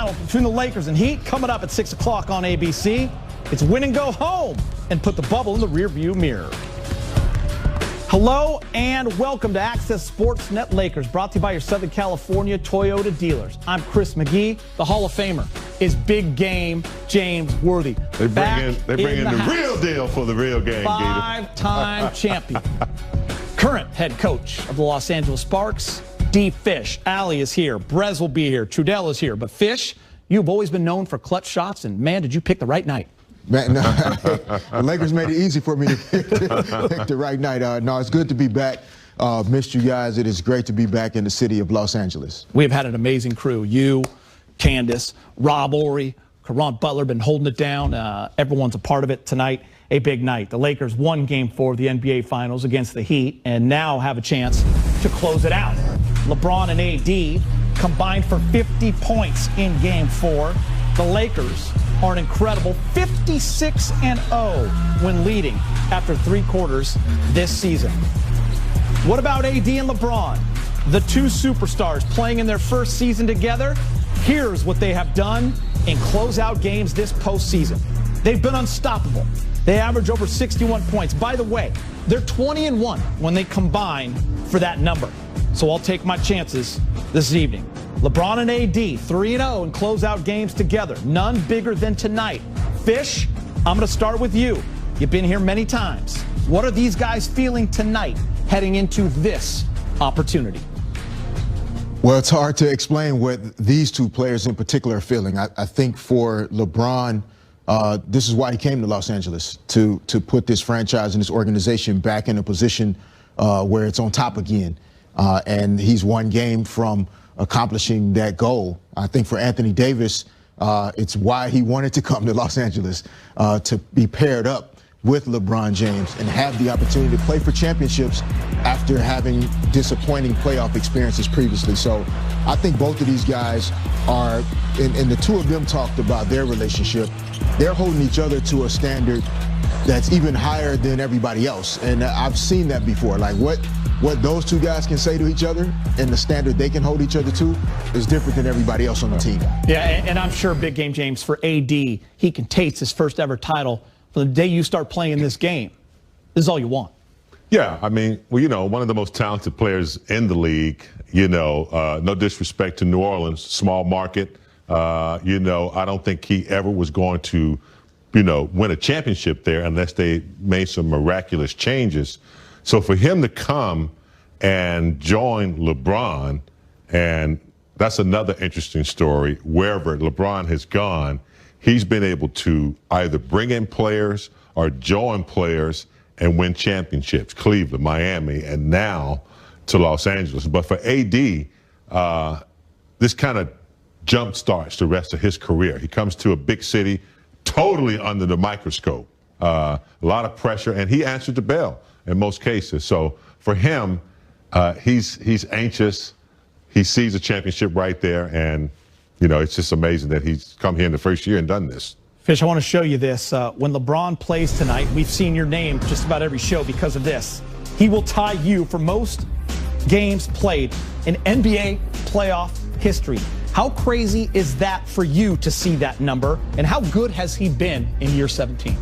Finals between the Lakers and Heat coming up at 6 o'clock on ABC. It's win and go home and put the bubble in the rearview mirror. Hello and welcome to Access Sportsnet Lakers, brought to you by your Southern California Toyota dealers. I'm Chris McGee. The Hall of Famer is Big Game James Worthy. They bring in the real deal for the real game. Five-time champion. Current head coach of the Los Angeles Sparks, D. Fish. Allie is here. Brez will be here. Trudell is here. But Fish, you've always been known for clutch shots, and man, did you pick the right night. Man, no, the Lakers made it easy for me to pick the right night. No, it's good to be back. Missed you guys. It is great to be back in the city of Los Angeles. We've had an amazing crew. You, Candace, Rob Ory, Caron Butler been holding it down. Everyone's a part of it tonight. A big night. The Lakers won Game 4 of the NBA Finals against the Heat and now have a chance to close it out. LeBron and AD combined for 50 points in Game 4. The Lakers are an incredible 56-0 when leading after 3 quarters this season. What about AD and LeBron? The two superstars playing in their first season together. Here's what they have done in closeout games this postseason. They've been unstoppable. They average over 61 points. By the way, they're 20-1 when they combine for that number. So I'll take my chances this evening. LeBron and AD, 3-0 in closeout games together. None bigger than tonight. Fish, I'm going to start with you. You've been here many times. What are these guys feeling tonight heading into this opportunity? Well, it's hard to explain what these two players in particular are feeling. I think for LeBron, this is why he came to Los Angeles, to put this franchise and this organization back in a position where it's on top again. And he's one game from accomplishing that goal. I think for Anthony Davis, it's why he wanted to come to Los Angeles, to be paired up with LeBron James and have the opportunity to play for championships after having disappointing playoff experiences previously. So I think both of these guys are, and the two of them talked about their relationship, they're holding each other to a standard that's even higher than everybody else. And I've seen that before. Like what those two guys can say to each other and the standard they can hold each other to is different than everybody else on the team. Yeah, and I'm sure Big Game James, for AD, he can taste his first ever title from the day you start playing this game. This is all you want. Yeah, I mean, well, you know, one of the most talented players in the league, you know, no disrespect to New Orleans, small market. You know, I don't think he ever was going to, you know, win a championship there unless they made some miraculous changes. So for him to come and join LeBron, and that's another interesting story, wherever LeBron has gone, he's been able to either bring in players or join players and win championships. Cleveland, Miami, and now to Los Angeles. But for AD, this kind of jump starts the rest of his career. He comes to a big city, totally under the microscope. A lot of pressure, and he answered the bell in most cases. So for him, he's anxious. He sees a championship right there, and you know, it's just amazing that he's come here in the first year and done this. Fish, I want to show you this. When LeBron plays tonight, we've seen your name just about every show because of this. He will tie you for most games played in NBA playoff history. How crazy is that for you to see that number, and how good has he been in year 17?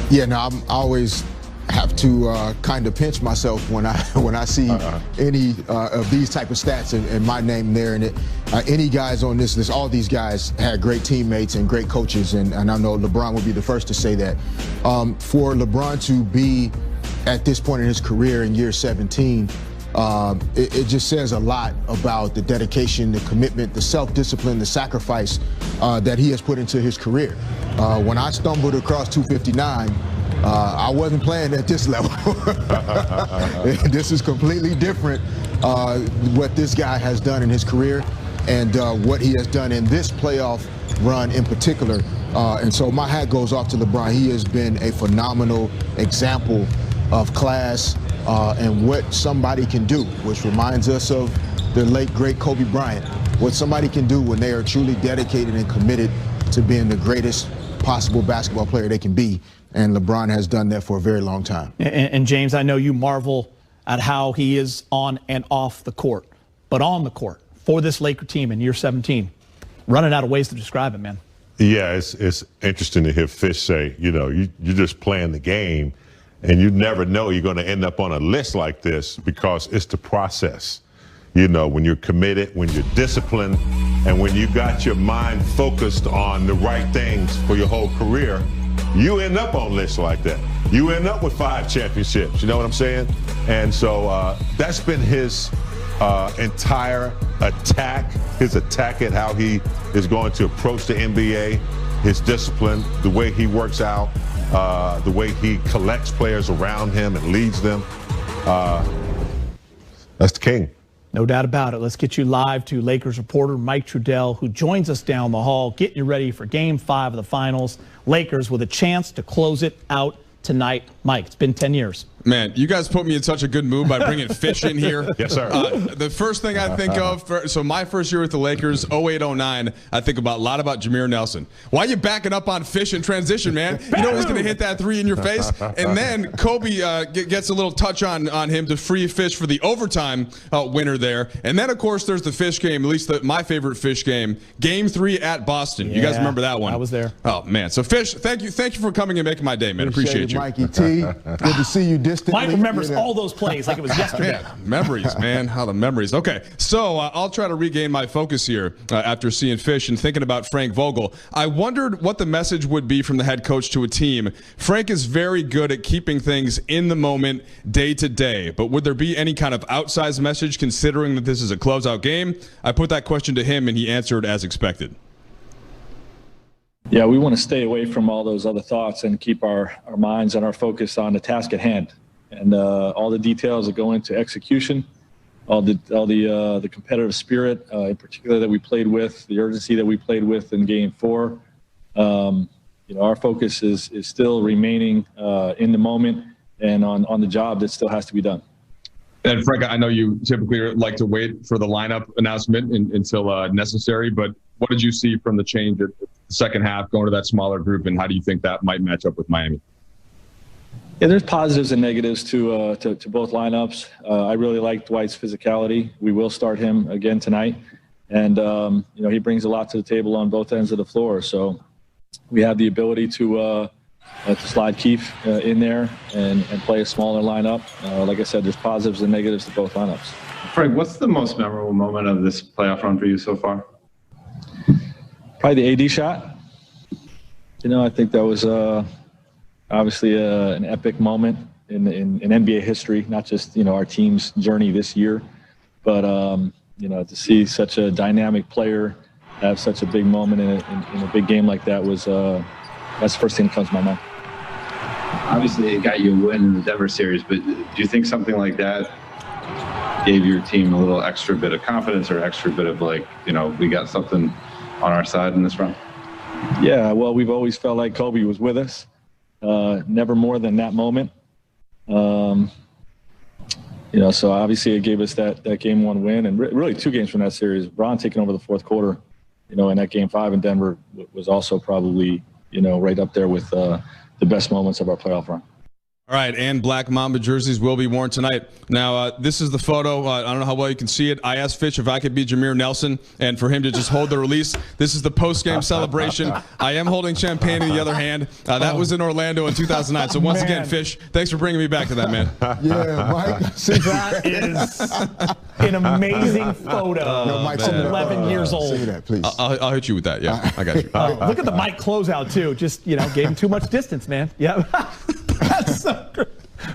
Yeah, no, I always have to kind of pinch myself when I see any of these type of stats and my name there. And any guys on this list, all these guys had great teammates and great coaches, and I know LeBron would be the first to say that. For LeBron to be at this point in his career in year 17, it just says a lot about the dedication, the commitment, the self-discipline, the sacrifice that he has put into his career. When I stumbled across 259, I wasn't playing at this level. This is completely different, what this guy has done in his career and what he has done in this playoff run in particular. And so my hat goes off to LeBron. He has been a phenomenal example of class and what somebody can do, which reminds us of the late, great Kobe Bryant. What somebody can do when they are truly dedicated and committed to being the greatest possible basketball player they can be. And LeBron has done that for a very long time. And James, I know you marvel at how he is on and off the court, but on the court for this Laker team in year 17, running out of ways to describe it, man. Yeah, it's interesting to hear Fish say, you're just playing the game, and you never know you're going to end up on a list like this because it's the process. When you're committed, when you're disciplined, and when you got your mind focused on the right things for your whole career, you end up on lists like that. You end up with 5 championships. You know what I'm saying? And so that's been his entire attack, his attack at how he is going to approach the NBA, his discipline, the way he works out, the way he collects players around him and leads them. That's the king. No doubt about it. Let's get you live to Lakers reporter Mike Trudell, who joins us down the hall, getting you ready for Game 5 of the Finals. Lakers with a chance to close it out tonight. Mike, it's been 10 years. Man, you guys put me in such a good mood by bringing Fish in here. Yes, sir. The first thing I think of, so my first year with the Lakers, 08-09, I think a lot about Jameer Nelson. Why are you backing up on Fish in transition, man? You know he's going to hit that 3 in your face. And then Kobe gets a little touch on him to free Fish for the overtime winner there. And then, of course, there's the Fish game, at least my favorite Fish game, Game 3 at Boston. You guys remember that one? I was there. Oh, man. So, Fish, thank you for coming and making my day, man. Appreciate you. Mikey T. Good to see you distantly. Mike remembers all those plays like it was yesterday. Man, memories, man. How the memories. Okay, so I'll try to regain my focus here after seeing Fish and thinking about Frank Vogel. I wondered what the message would be from the head coach to a team. Frank is very good at keeping things in the moment, day to day, but would there be any kind of outsized message considering that this is a closeout game? I put that question to him, and he answered as expected. Yeah, we want to stay away from all those other thoughts and keep our minds and our focus on the task at hand. And all the details that go into execution, all the competitive spirit, in particular that we played with, the urgency that we played with in Game 4. Our focus is still remaining in the moment and on the job that still has to be done. And Frank, I know you typically like to wait for the lineup announcement until necessary, but what did you see from the change at the second half, going to that smaller group, and how do you think that might match up with Miami? Yeah, there's positives and negatives to both lineups. I really like Dwight's physicality. We will start him again tonight, and he brings a lot to the table on both ends of the floor. So we have the ability to slide Keith in there and play a smaller lineup. Like I said, there's positives and negatives to both lineups. Frank, what's the most memorable moment of this playoff run for you so far? Probably the AD shot. I think that was obviously an epic moment in NBA history, not just our team's journey this year, but to see such a dynamic player have such a big moment in a big game like that was that's the first thing that comes to my mind. Obviously, it got you a win in the Denver series, but do you think something like that gave your team a little extra bit of confidence or extra bit of we got something on our side in this run? Yeah, well, we've always felt like Kobe was with us. Never more than that moment. So obviously it gave us that Game 1 win, and really 2 games from that series. Bron taking over the fourth quarter, in that Game 5 in Denver was also probably, right up there with the best moments of our playoff run. All right, and Black Mamba jerseys will be worn tonight. Now, this is the photo. I don't know how well you can see it. I asked Fitch if I could be Jameer Nelson and for him to just hold the release. This is the post-game celebration. I am holding champagne in the other hand. That was in Orlando in 2009. So once again, Fish, thanks for bringing me back to that, man. Yeah, Mike. That is an amazing photo. Mike, from 11 years old. Say that, please. I'll hit you with that. Yeah, I got you. Look at the Mike closeout, too. Just, gave him too much distance, man. Yeah. That's so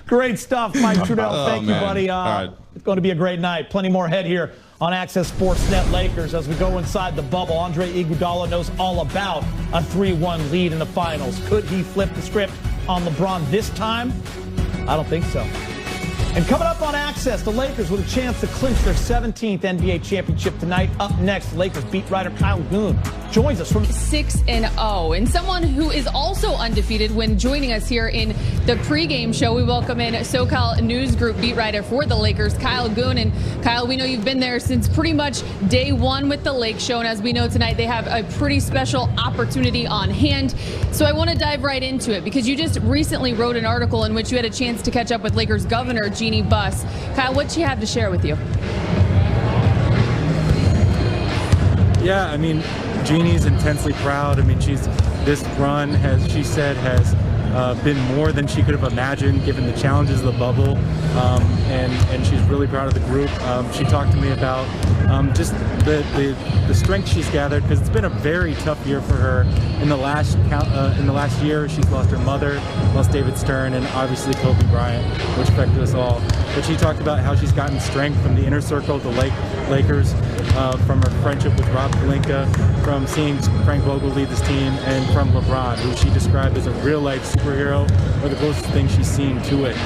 great stuff, Mike Trudell. Thank you, buddy. Right. It's going to be a great night. Plenty more ahead here on Access Sportsnet Lakers as we go inside the bubble. Andre Iguodala knows all about a 3-1 lead in the finals. Could he flip the script on LeBron this time? I don't think so. And coming up on Access, the Lakers with a chance to clinch their 17th NBA championship tonight. Up next, Lakers beat writer Kyle Goon joins us from 6-0, and someone who is also undefeated when joining us here in the pregame show. We welcome in SoCal News Group beat writer for the Lakers, Kyle Goon. And Kyle, we know you've been there since pretty much day one with the Lake Show, and as we know tonight, they have a pretty special opportunity on hand. So I want to dive right into it because you just recently wrote an article in which you had a chance to catch up with Lakers Governor Jeannie Buss. Kyle, what do you have to share with you? Yeah, I mean, Jeannie's intensely proud. I mean, this run she said has been more than she could have imagined given the challenges of the bubble, and she's really proud of the group. She talked to me about just the strength she's gathered, because it's been a very tough year for her. In the last year, she's lost her mother, lost David Stern, and obviously Kobe Bryant, which affected us all. But she talked about how she's gotten strength from the inner circle of the Lakers, from her friendship with Rob Pelinka, from seeing Frank Vogel lead this team, and from LeBron, who she described as a real-life superhero, or the closest thing she's seen to it.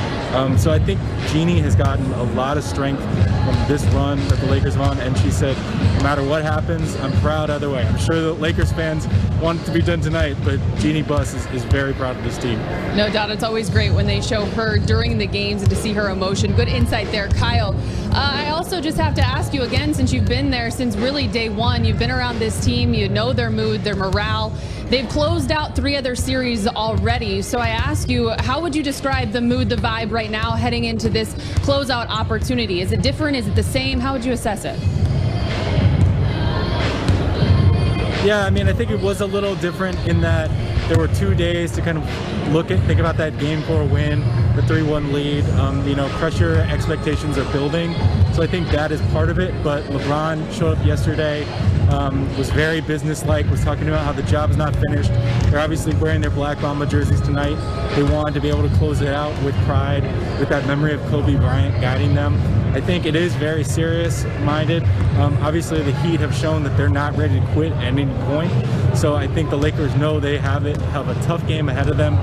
So I think Jeannie has gotten a lot of strength from this run that the Lakers have on, and she said, no matter what happens, I'm proud either way. I'm sure the Lakers fans want it to be done tonight, but Jeannie Buss is very proud of this team. No doubt. It's always great when they show her during the games and to see her emotion. Good insight there, Kyle. I also just have to ask you again, since you've been there since really day one, you've been around this team, you know their mood, their morale. They've closed out 3 other series already. So I ask you, how would you describe the mood, the vibe right now heading into this closeout opportunity? Is it different? Is it the same? How would you assess it? Yeah, I mean, I think it was a little different in that there were 2 days to kind of think about that Game 4 win, the 3-1 lead. Pressure expectations are building, so I think that is part of it. But LeBron showed up yesterday, was very businesslike, was talking about how the job is not finished. They're obviously wearing their Black Mamba jerseys tonight. They wanted to be able to close it out with pride, with that memory of Kobe Bryant guiding them. I think it is very serious-minded. Obviously, the Heat have shown that they're not ready to quit at any point. So I think the Lakers know they have a tough game ahead of them.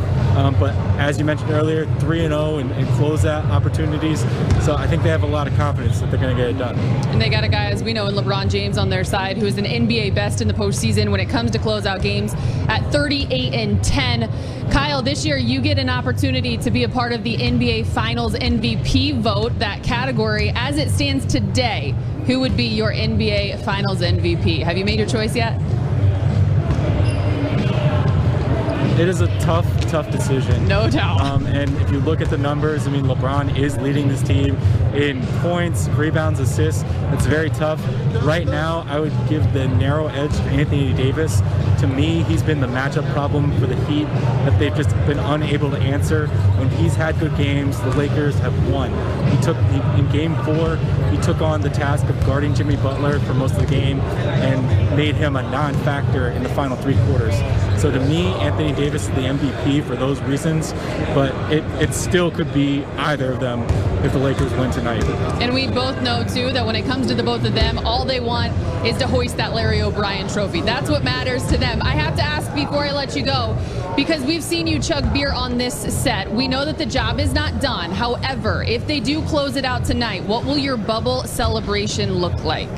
But as you mentioned earlier, 3-0 and closeout opportunities. So I think they have a lot of confidence that they're going to get it done. And they got a guy, as we know, in LeBron James on their side, who is an NBA best in the postseason when it comes to closeout games at 38-10. Kyle, this year you get an opportunity to be a part of the NBA Finals MVP vote, that category. As it stands today, who would be your NBA Finals MVP? Have you made your choice yet? It is a tough decision. No doubt. And if you look at the numbers, I mean, LeBron is leading this team in points, rebounds, assists. It's very tough. Right now, I would give the narrow edge to Anthony Davis. To me, he's been the matchup problem for the Heat that they've just been unable to answer. When he's had good games, the Lakers have won. In Game 4, he took on the task of guarding Jimmy Butler for most of the game and made him a non-factor in the final 3 quarters. So to me, Anthony Davis is the MVP for those reasons, but it still could be either of them if the Lakers win tonight. And we both know, too, that when it comes to the both of them, all they want is to hoist that Larry O'Brien trophy. That's what matters to them. I have to ask before I let you go, because we've seen you chug beer on this set. We know that the job is not done. However, if they do close it out tonight, what will your bubble celebration look like?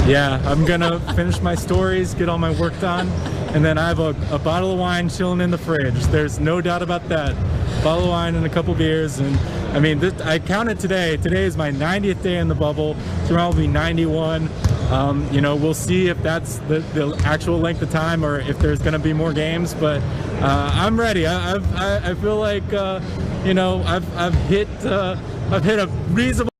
Yeah, I'm gonna finish my stories, get all my work done, and then I have a bottle of wine chilling in the fridge. There's no doubt about that. Bottle of wine and a couple beers, and I mean, I counted today. Today is my 90th day in the bubble. Tomorrow will be 91. We'll see if that's the actual length of time or if there's gonna be more games. But I'm ready. I feel like I've hit a reasonable